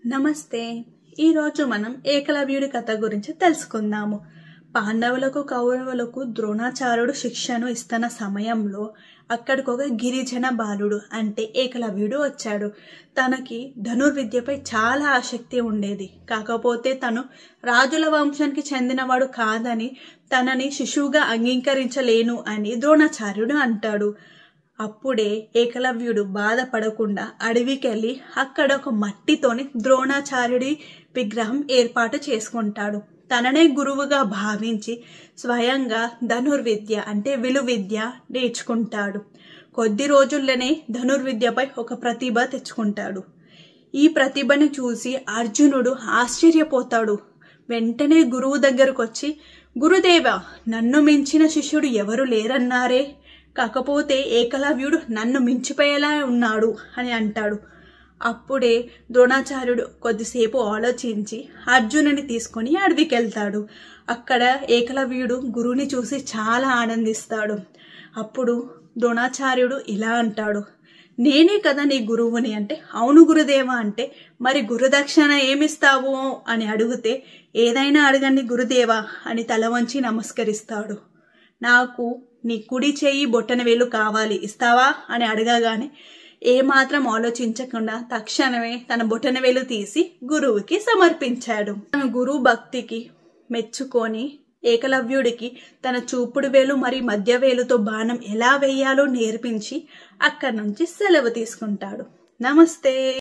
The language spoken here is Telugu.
నమస్తే. ఈరోజు మనం ఏకలవ్యుడి కథ గురించి తెలుసుకుందాము. పాండవులకు కౌరవులకు ద్రోణాచార్యుడు శిక్షను ఇస్తున్న సమయంలో అక్కడికి ఒక గిరిజన బాలుడు అంటే ఏకలవ్యుడు వచ్చాడు. తనకి ధనుర్విద్యపై చాలా ఆసక్తి ఉండేది. కాకపోతే తను రాజుల వంశానికి చెందినవాడు కాదని తనని శిశువుగా అంగీకరించలేను అని ద్రోణాచార్యుడు అంటాడు. అప్పుడే ఏకలవ్యుడు బాధపడకుండా అడవికెళ్ళి అక్కడ ఒక మట్టితోని ద్రోణాచార్యుడి విగ్రహం ఏర్పాటు చేసుకుంటాడు. తననే గురువుగా భావించి స్వయంగా ధనుర్విద్య అంటే విలువిద్య నేర్చుకుంటాడు. కొద్ది రోజుల్లోనే ధనుర్విద్యపై ఒక ప్రతిభ తెచ్చుకుంటాడు. ఈ ప్రతిభను చూసి అర్జునుడు ఆశ్చర్యపోతాడు. వెంటనే గురువు దగ్గరకు వచ్చి, గురుదేవా, నన్ను మించిన శిష్యుడు ఎవరు లేరన్నారే, కాకపోతే ఏకలవ్యుడు నన్ను మించిపోయేలా ఉన్నాడు అని అంటాడు. అప్పుడే ద్రోణాచార్యుడు కొద్దిసేపు ఆలోచించి అర్జునుని తీసుకొని అడవికి వెళ్తాడు. అక్కడ ఏకలవ్యుడు గురువుని చూసి చాలా ఆనందిస్తాడు. అప్పుడు ద్రోణాచార్యుడు ఇలా అంటాడు, నేనే కదా నీ గురువుని అంటే, అవును గురుదేవా అంటే, మరి గురుదక్షిణ ఏమిస్తావు అని అడిగితే, ఏదైనా అడగండి గురుదేవా అని తల వంచి నమస్కరిస్తాడు. నాకు నీ కుడి చేయి బొట్టనవేలు కావాలి, ఇస్తావా అని అడగగానే ఏమాత్రం ఆలోచించకుండా తక్షణమే తన బొట్టనవేలు తీసి గురువుకి సమర్పించాడు. తన గురువు భక్తికి మెచ్చుకొని ఏకలవ్యుడికి తన చూపుడు వేలు మరి మధ్య వేలుతో బాణం ఎలా వేయాలో నేర్పించి అక్కడి నుంచి సెలవు తీసుకుంటాడు. నమస్తే.